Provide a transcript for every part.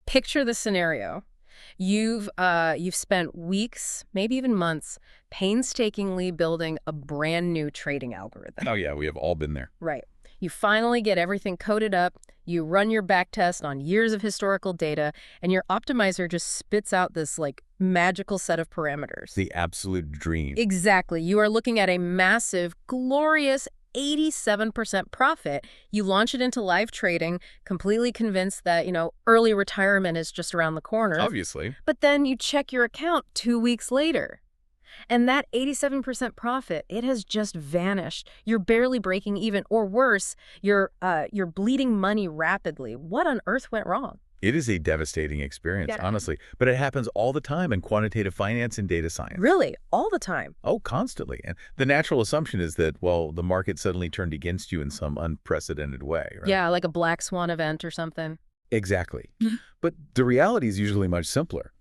Picture the scenario. You've spent weeks, maybe even months, painstakingly building a brand new trading algorithm. Oh, yeah, we have all been there. Right. You finally get everything coded up, you run your backtest on years of historical data, and your optimizer just spits out this, like, magical set of parameters. The absolute dream. Exactly. You are looking at a massive, glorious 87% profit. You launch it into live trading, completely convinced that, early retirement is just around the corner. Obviously. But then you check your account 2 weeks later. And that 87% profit, it has just vanished. You're barely breaking even, or worse, you're bleeding money rapidly. What on earth went wrong? It is a devastating experience, Yeah. honestly. But it happens all the time in quantitative finance and data science. Really, all the time. Oh, constantly. And the natural assumption is that, well, the market suddenly turned against you in some unprecedented way, right? Yeah, like a black swan event or something. Exactly. But the reality is usually much simpler.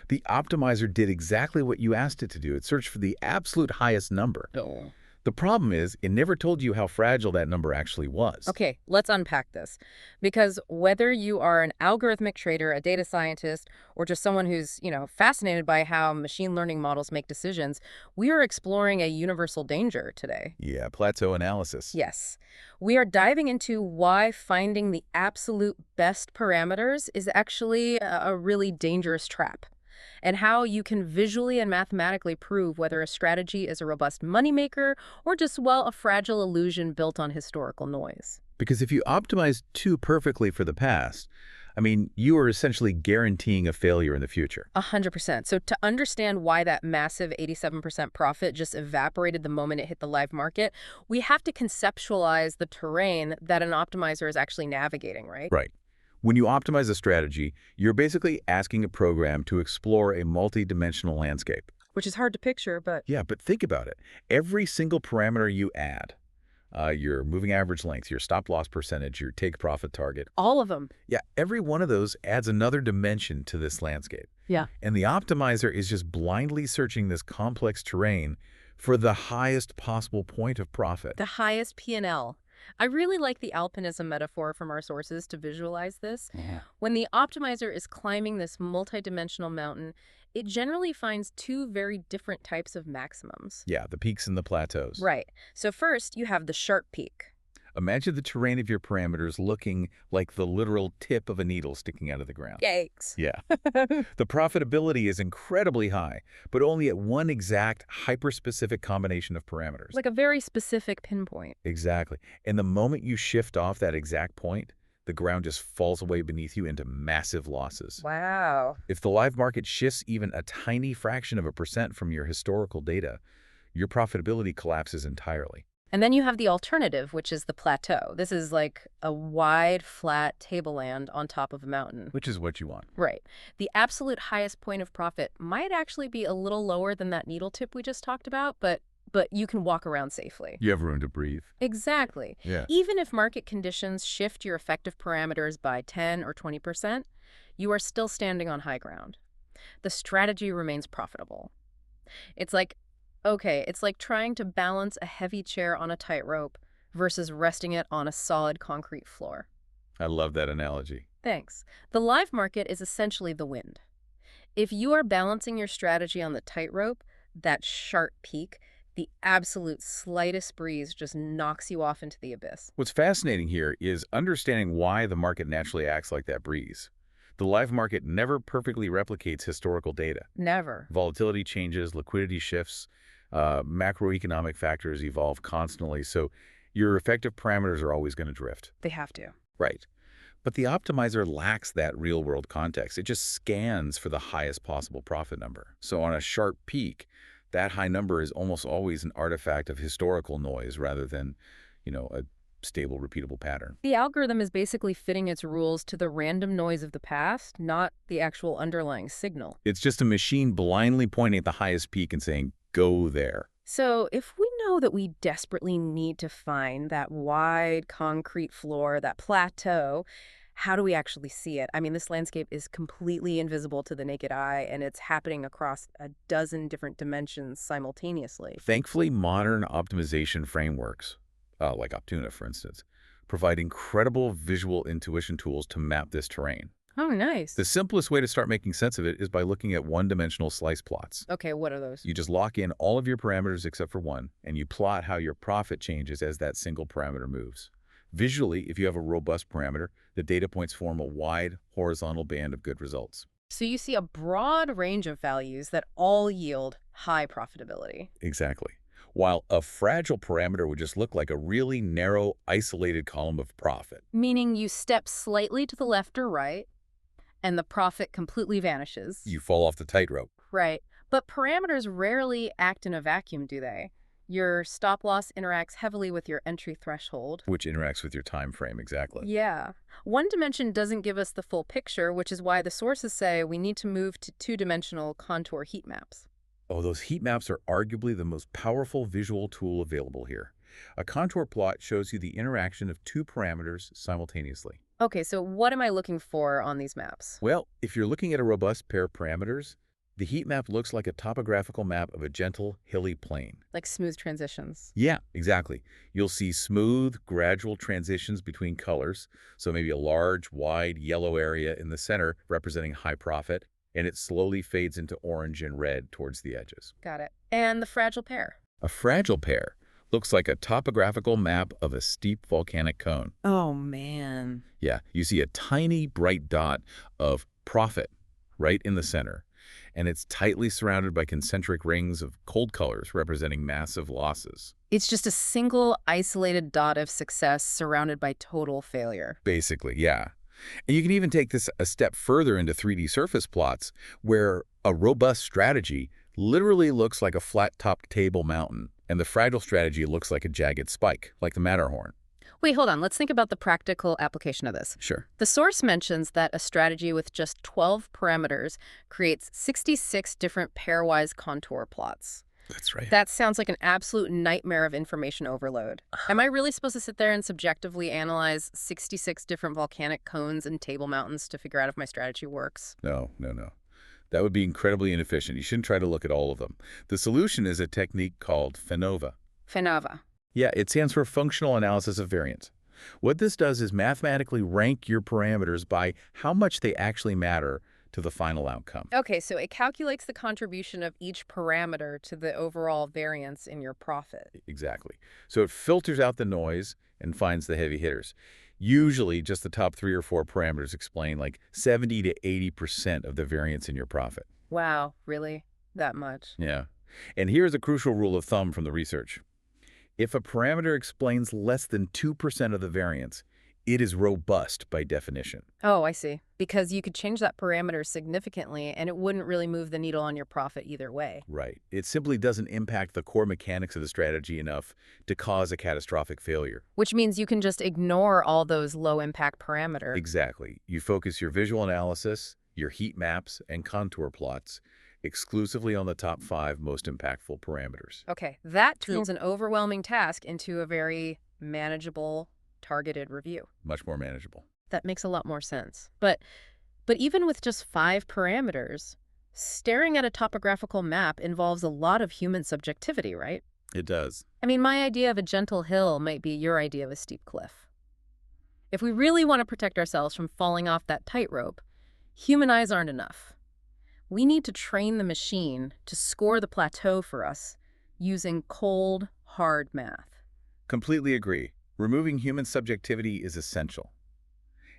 The optimizer did exactly what you asked it to do. It searched for the absolute highest number. Oh. The problem is, it never told you how fragile that number actually was. Okay, let's unpack this. Because whether you are an algorithmic trader, a data scientist, or just someone who's, fascinated by how machine learning models make decisions, we are exploring a universal danger today. Yeah, plateau analysis. Yes. We are diving into why finding the absolute best parameters is actually a really dangerous trap, and how you can visually and mathematically prove whether a strategy is a robust moneymaker or just, well, a fragile illusion built on historical noise. Because if you optimize too perfectly for the past, you are essentially guaranteeing a failure in the future. 100%. So to understand why that massive 87% profit just evaporated the moment it hit the live market, we have to conceptualize the terrain that an optimizer is actually navigating, right? Right. When you optimize a strategy, you're basically asking a program to explore a multi-dimensional landscape. Which is hard to picture, but Yeah, but think about it. Every single parameter you add, your moving average length, your stop-loss percentage, your take-profit target, all of them. yeah, every one of those adds another dimension to this landscape. Yeah. And the optimizer is just blindly searching this complex terrain for the highest possible point of profit. The highest P&L. I really like the alpinism metaphor from our sources to visualize this. Yeah. When the optimizer is climbing this multidimensional mountain, it generally finds two very different types of maximums. Yeah, the peaks and the plateaus. Right. So first, you have the sharp peak. Imagine the terrain of your parameters looking like the literal tip of a needle sticking out of the ground. Yikes. Yeah. The profitability is incredibly high, but only at one exact hyper-specific combination of parameters. Like a very specific pinpoint. Exactly. And the moment you shift off that exact point, the ground just falls away beneath you into massive losses. Wow. If the live market shifts even a tiny fraction of a percent from your historical data, your profitability collapses entirely. And then you have the alternative, which is the plateau. This is like a wide, flat tableland on top of a mountain. Which is what you want. Right. The absolute highest point of profit might actually be a little lower than that needle tip we just talked about, but you can walk around safely. You have room to breathe. Exactly. Yeah. Even if market conditions shift your effective parameters by 10 or 20%, you are still standing on high ground. The strategy remains profitable. It's like trying to balance a heavy chair on a tightrope versus resting it on a solid concrete floor. I love that analogy. Thanks. The live market is essentially the wind. If you are balancing your strategy on the tightrope, that sharp peak, the absolute slightest breeze just knocks you off into the abyss. What's fascinating here is understanding why the market naturally acts like that breeze. The live market never perfectly replicates historical data. Never. Volatility changes, liquidity shifts, macroeconomic factors evolve constantly, so your effective parameters are always going to drift. They have to. Right. But the optimizer lacks that real-world context. It just scans for the highest possible profit number. So on a sharp peak, that high number is almost always an artifact of historical noise rather than, a stable, repeatable pattern. The algorithm is basically fitting its rules to the random noise of the past, not the actual underlying signal. It's just a machine blindly pointing at the highest peak and saying, go there. So if we know that we desperately need to find that wide concrete floor, that plateau, how do we actually see it? This landscape is completely invisible to the naked eye, and it's happening across a dozen different dimensions simultaneously. Thankfully, modern optimization frameworks, like Optuna, for instance, provide incredible visual intuition tools to map this terrain. Oh, nice. The simplest way to start making sense of it is by looking at one-dimensional slice plots. Okay, what are those? You just lock in all of your parameters except for one, and you plot how your profit changes as that single parameter moves. Visually, if you have a robust parameter, the data points form a wide, horizontal band of good results. So you see a broad range of values that all yield high profitability. Exactly. While a fragile parameter would just look like a really narrow, isolated column of profit. Meaning you step slightly to the left or right, and the profit completely vanishes. You fall off the tightrope. Right. But parameters rarely act in a vacuum, do they? Your stop loss interacts heavily with your entry threshold. Which interacts with your time frame, exactly. Yeah. One dimension doesn't give us the full picture, which is why the sources say we need to move to two-dimensional contour heat maps. Oh, those heat maps are arguably the most powerful visual tool available here. A contour plot shows you the interaction of two parameters simultaneously. Okay, so what am I looking for on these maps? Well, if you're looking at a robust pair of parameters, the heat map looks like a topographical map of a gentle, hilly plain. Like smooth transitions. Yeah, exactly. You'll see smooth, gradual transitions between colors, so maybe a large, wide yellow area in the center representing high profit, and it slowly fades into orange and red towards the edges. Got it. And the fragile pair. A fragile pair looks like a topographical map of a steep volcanic cone. Oh, man. Yeah, you see a tiny, bright dot of profit right in the center, and it's tightly surrounded by concentric rings of cold colors representing massive losses. It's just a single, isolated dot of success surrounded by total failure. Basically, yeah. And you can even take this a step further into 3D surface plots, where a robust strategy literally looks like a flat-topped table mountain, and the fragile strategy looks like a jagged spike, like the Matterhorn. Wait, hold on. Let's think about the practical application of this. Sure. The source mentions that a strategy with just 12 parameters creates 66 different pairwise contour plots. That's right. That sounds like an absolute nightmare of information overload. Am I really supposed to sit there and subjectively analyze 66 different volcanic cones and table mountains to figure out if my strategy works? No, no, no. That would be incredibly inefficient. You shouldn't try to look at all of them. The solution is a technique called FANOVA. FANOVA. Yeah, it stands for Functional Analysis of Variance. What this does is mathematically rank your parameters by how much they actually matter to the final outcome. Okay, so it calculates the contribution of each parameter to the overall variance in your profit. Exactly. So it filters out the noise and finds the heavy hitters. Usually, just the top 3 or 4 parameters explain like 70 to 80% of the variance in your profit. Wow, really? That much? Yeah. And here's a crucial rule of thumb from the research. If a parameter explains less than 2% of the variance, it is robust by definition. Oh, I see. Because you could change that parameter significantly and it wouldn't really move the needle on your profit either way. Right. It simply doesn't impact the core mechanics of the strategy enough to cause a catastrophic failure. Which means you can just ignore all those low-impact parameters. Exactly. You focus your visual analysis, your heat maps, and contour plots exclusively on the top 5 most impactful parameters. Okay, that turns an overwhelming task into a very manageable, targeted review. Much more manageable. That makes a lot more sense. But even with just 5 parameters, staring at a topographical map involves a lot of human subjectivity, right? It does. I mean, my idea of a gentle hill might be your idea of a steep cliff. If we really want to protect ourselves from falling off that tightrope, human eyes aren't enough. We need to train the machine to score the plateau for us using cold, hard math. Completely agree. Removing human subjectivity is essential.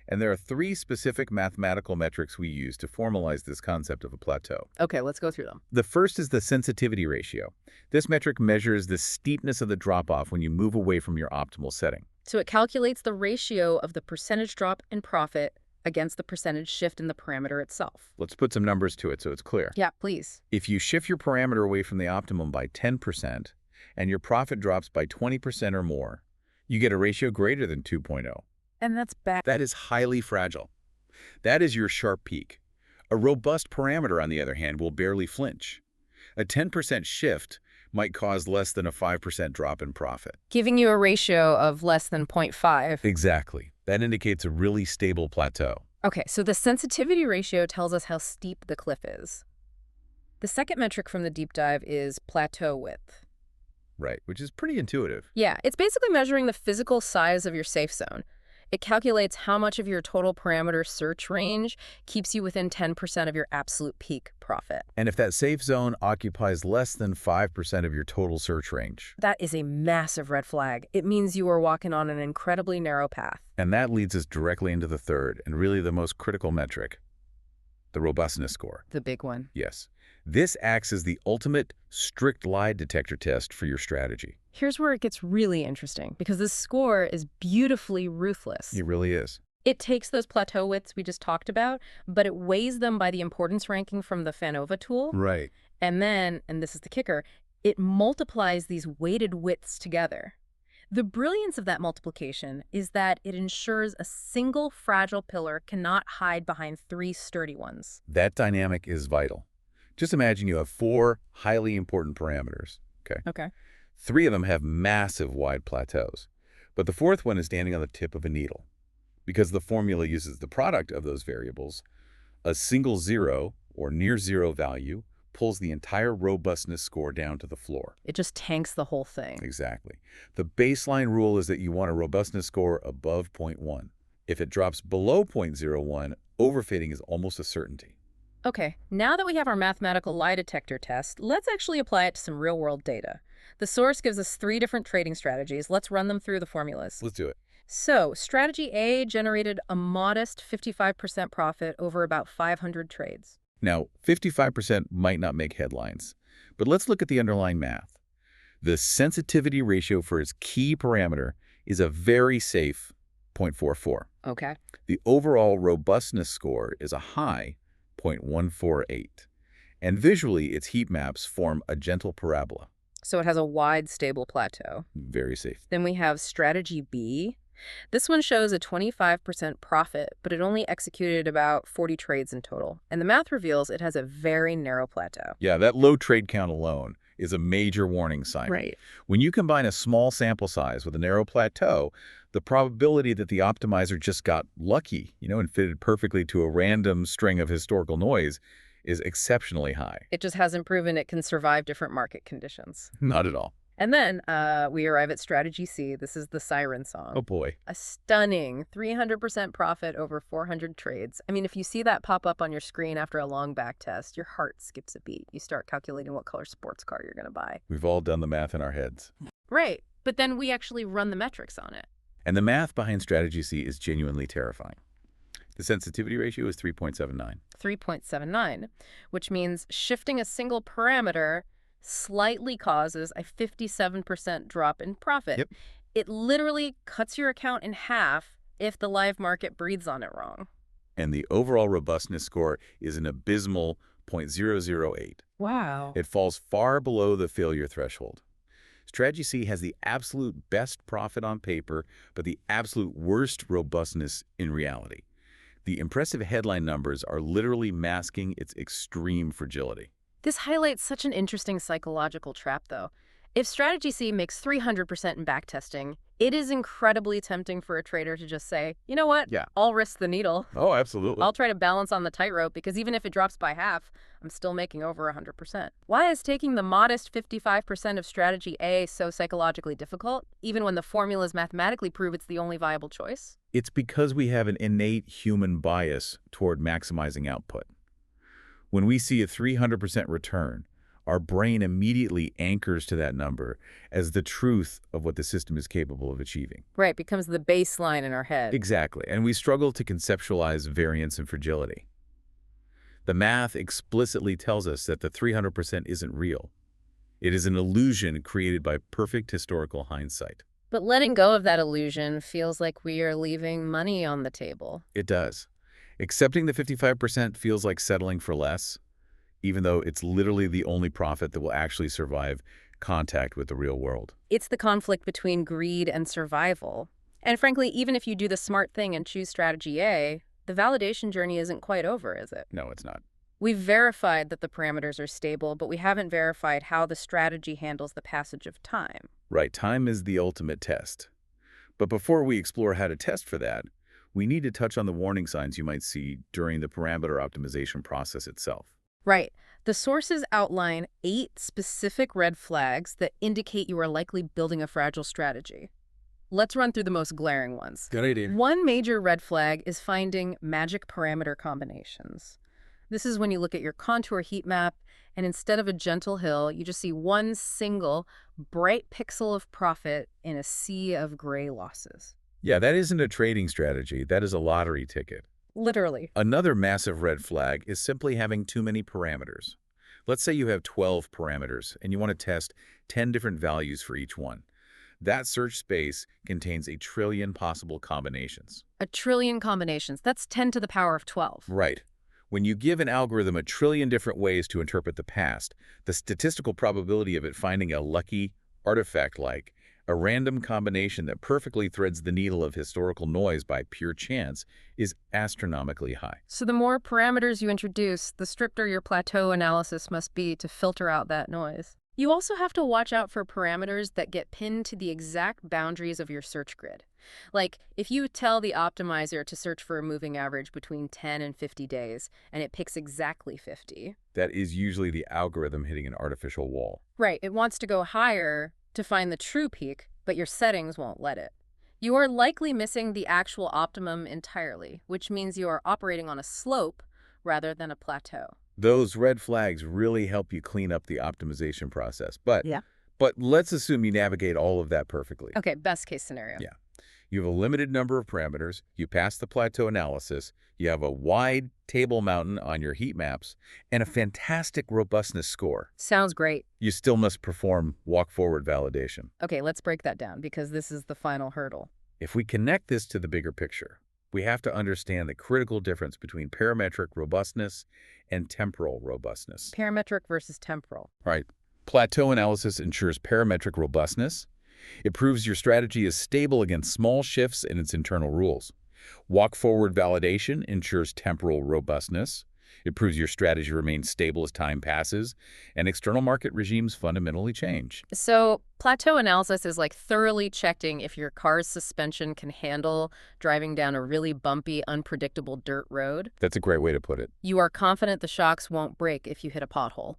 And there are 3 specific mathematical metrics we use to formalize this concept of a plateau. Okay, let's go through them. The first is the sensitivity ratio. This metric measures the steepness of the drop-off when you move away from your optimal setting. So it calculates the ratio of the percentage drop in profit against the percentage shift in the parameter itself. Let's put some numbers to it so it's clear. Yeah, please. If you shift your parameter away from the optimum by 10% and your profit drops by 20% or more, you get a ratio greater than 2.0. And that's bad. That is highly fragile. That is your sharp peak. A robust parameter, on the other hand, will barely flinch. A 10% shift might cause less than a 5% drop in profit. Giving you a ratio of less than 0.5. Exactly. That indicates a really stable plateau. Okay, so the sensitivity ratio tells us how steep the cliff is. The second metric from the deep dive is plateau width. Right, which is pretty intuitive. Yeah, it's basically measuring the physical size of your safe zone. It calculates how much of your total parameter search range keeps you within 10% of your absolute peak profit. And if that safe zone occupies less than 5% of your total search range. That is a massive red flag. It means you are walking on an incredibly narrow path. And that leads us directly into the third and really the most critical metric, the robustness score. The big one. Yes. This acts as the ultimate strict lie detector test for your strategy. Here's where it gets really interesting, because this score is beautifully ruthless. It really is. It takes those plateau widths we just talked about, but it weighs them by the importance ranking from the FANOVA tool. Right. And then, and this is the kicker, it multiplies these weighted widths together. The brilliance of that multiplication is that it ensures a single fragile pillar cannot hide behind three sturdy ones. That dynamic is vital. Just imagine you have 4 highly important parameters. Okay. 3 of them have massive wide plateaus, but the 4th one is standing on the tip of a needle. Because the formula uses the product of those variables, a single zero or near zero value pulls the entire robustness score down to the floor. It just tanks the whole thing. Exactly. The baseline rule is that you want a robustness score above 0.1. If it drops below 0.01, overfitting is almost a certainty. Okay, now that we have our mathematical lie detector test, let's actually apply it to some real-world data. The source gives us 3 different trading strategies. Let's run them through the formulas. Let's do it. So, strategy A generated a modest 55% profit over about 500 trades. Now, 55% might not make headlines, but let's look at the underlying math. The sensitivity ratio for its key parameter is a very safe 0.44. Okay. The overall robustness score is a high 0.148. And visually, its heat maps form a gentle parabola. So it has a wide, stable plateau. Very safe. Then we have strategy B. This one shows a 25% profit, but it only executed about 40 trades in total. And the math reveals it has a very narrow plateau. Yeah, that low trade count alone is a major warning sign. Right. When you combine a small sample size with a narrow plateau, the probability that the optimizer just got lucky, and fitted perfectly to a random string of historical noise is exceptionally high. It just hasn't proven it can survive different market conditions. Not at all. And then we arrive at strategy C. This is the siren song. Oh boy. A stunning 300% profit over 400 trades. I mean, if you see that pop up on your screen after a long back test, your heart skips a beat. You start calculating what color sports car you're going to buy. We've all done the math in our heads. Right. But then we actually run the metrics on it. And the math behind strategy C is genuinely terrifying. The sensitivity ratio is 3.79. 3.79, which means shifting a single parameter slightly causes a 57% drop in profit. Yep. It literally cuts your account in half if the live market breathes on it wrong. And the overall robustness score is an abysmal 0.008. Wow. It falls far below the failure threshold. Strategy C has the absolute best profit on paper, but the absolute worst robustness in reality. The impressive headline numbers are literally masking its extreme fragility. This highlights such an interesting psychological trap, though. If strategy C makes 300% in backtesting, it is incredibly tempting for a trader to just say, you know what? Yeah. I'll risk the needle. Oh, absolutely. I'll try to balance on the tightrope because even if it drops by half, I'm still making over 100%. Why is taking the modest 55% of strategy A so psychologically difficult, even when the formulas mathematically prove it's the only viable choice? It's because we have an innate human bias toward maximizing output. When we see a 300% return, our brain immediately anchors to that number as the truth of what the system is capable of achieving. Right, becomes the baseline in our head. Exactly, and we struggle to conceptualize variance and fragility. The math explicitly tells us that the 300% isn't real. It is an illusion created by perfect historical hindsight. But letting go of that illusion feels like we are leaving money on the table. It does. Accepting the 55% feels like settling for less, even though it's literally the only profit that will actually survive contact with the real world. It's the conflict between greed and survival. And frankly, even if you do the smart thing and choose strategy A, the validation journey isn't quite over, is it? No, it's not. We've verified that the parameters are stable, but we haven't verified how the strategy handles the passage of time. Right, time is the ultimate test. But before we explore how to test for that, we need to touch on the warning signs you might see during the parameter optimization process itself. Right. The sources outline 8 specific red flags that indicate you are likely building a fragile strategy. Let's run through the most glaring ones. Good idea. One major red flag is finding magic parameter combinations. This is when you look at your contour heat map, and instead of a gentle hill, you just see one single bright pixel of profit in a sea of gray losses. Yeah, that isn't a trading strategy. That is a lottery ticket. Literally. Another massive red flag is simply having too many parameters. Let's say you have 12 parameters and you want to test 10 different values for each one. That search space contains a trillion possible combinations. A trillion combinations. That's 10 to the power of 12. Right. When you give an algorithm a trillion different ways to interpret the past, the statistical probability of it finding a lucky artifact like a random combination that perfectly threads the needle of historical noise by pure chance is astronomically high. So the more parameters you introduce, the stricter your plateau analysis must be to filter out that noise. You also have to watch out for parameters that get pinned to the exact boundaries of your search grid. Like, if you tell the optimizer to search for a moving average between 10 and 50 days, and it picks exactly 50. That is usually the algorithm hitting an artificial wall. Right, it wants to go higher to find the true peak, but your settings won't let it. You are likely missing the actual optimum entirely, which means you are operating on a slope rather than a plateau. Those red flags really help you clean up the optimization process. But Yeah. let's assume you navigate all of that perfectly. Okay, best case scenario. Yeah. You have a limited number of parameters, you pass the plateau analysis, you have a wide table mountain on your heat maps, and a fantastic robustness score. Sounds great. You still must perform walk-forward validation. Okay, let's break that down because this is the final hurdle. If we connect this to the bigger picture, we have to understand the critical difference between parametric robustness and temporal robustness. Parametric versus temporal. Right. Plateau analysis ensures parametric robustness. It proves your strategy is stable against small shifts in its internal rules. Walk-forward validation ensures temporal robustness. It proves your strategy remains stable as time passes, and external market regimes fundamentally change. So plateau analysis is like thoroughly checking if your car's suspension can handle driving down a really bumpy, unpredictable dirt road. That's a great way to put it. You are confident the shocks won't break if you hit a pothole.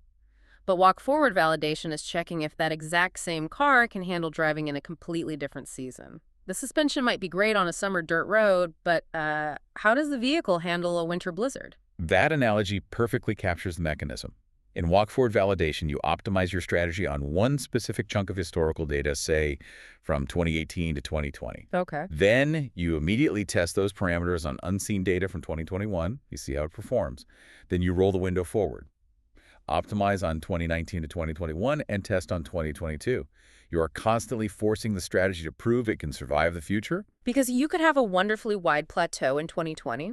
But walk-forward validation is checking if that exact same car can handle driving in a completely different season. The suspension might be great on a summer dirt road, but how does the vehicle handle a winter blizzard? That analogy perfectly captures the mechanism. In walk-forward validation, you optimize your strategy on one specific chunk of historical data, say, from 2018 to 2020. Okay. Then you immediately test those parameters on unseen data from 2021. You see how it performs. Then you roll the window forward. Optimize on 2019 to 2021 and test on 2022. You are constantly forcing the strategy to prove it can survive the future. Because you could have a wonderfully wide plateau in 2020,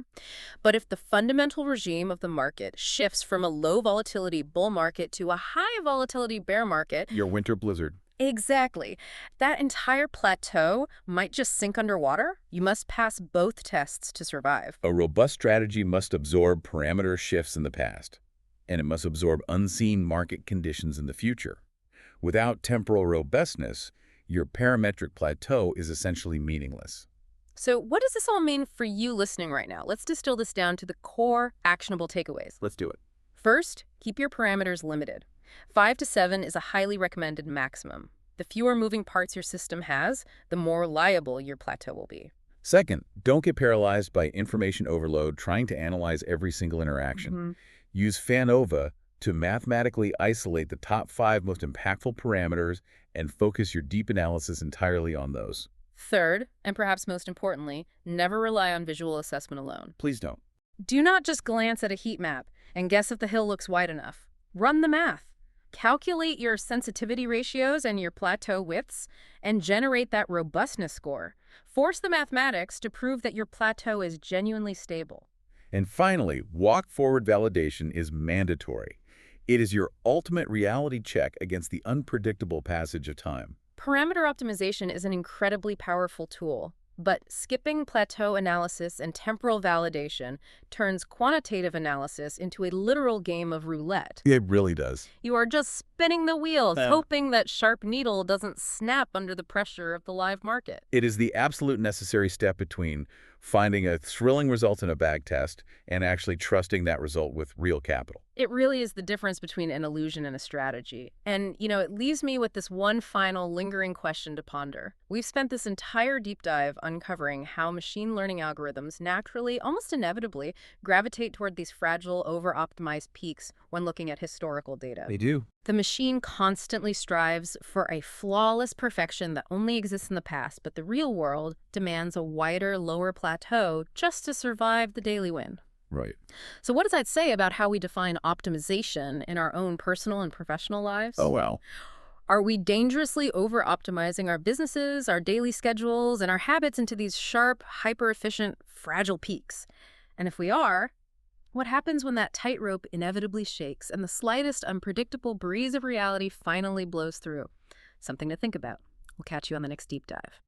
but if the fundamental regime of the market shifts from a low volatility bull market to a high volatility bear market, Your winter blizzard. exactly, that entire plateau might just sink underwater. You must pass both tests to survive. A robust strategy must absorb parameter shifts in the past, and it must absorb unseen market conditions in the future. Without temporal robustness, your parametric plateau is essentially meaningless. So what does this all mean for you listening right now? Let's distill this down to the core actionable takeaways. Let's do it. First, keep your parameters limited. 5 to 7 is a highly recommended maximum. The fewer moving parts your system has, the more reliable your plateau will be. Second, don't get paralyzed by information overload trying to analyze every single interaction. Use FANOVA to mathematically isolate the top 5 most impactful parameters and focus your deep analysis entirely on those. Third, and perhaps most importantly, never rely on visual assessment alone. Please don't. Do not just glance at a heat map and guess if the hill looks wide enough. Run the math. Calculate your sensitivity ratios and your plateau widths and generate that robustness score. Force the mathematics to prove that your plateau is genuinely stable. And finally, walk-forward validation is mandatory. It is your ultimate reality check against the unpredictable passage of time. Parameter optimization is an incredibly powerful tool, but skipping plateau analysis and temporal validation turns quantitative analysis into a literal game of roulette. It really does. You are just spinning the wheels, Yeah. hoping that sharp needle doesn't snap under the pressure of the live market. It is the absolute necessary step between finding a thrilling result in a bag test and actually trusting that result with real capital. It really is the difference between an illusion and a strategy. And, it leaves me with this one final lingering question to ponder. We've spent this entire deep dive uncovering how machine learning algorithms naturally, almost inevitably, gravitate toward these fragile, over-optimized peaks when looking at historical data. They do. The machine constantly strives for a flawless perfection that only exists in the past, but the real world demands a wider, lower plateau just to survive the daily win. Right. So what does that say about how we define optimization in our own personal and professional Oh, lives? well. Are we dangerously over-optimizing our businesses, our daily schedules, and our habits into these sharp, hyper-efficient, fragile peaks? And if we are, what happens when that tightrope inevitably shakes and the slightest unpredictable breeze of reality finally blows through? Something to think about. We'll catch you on the next deep dive.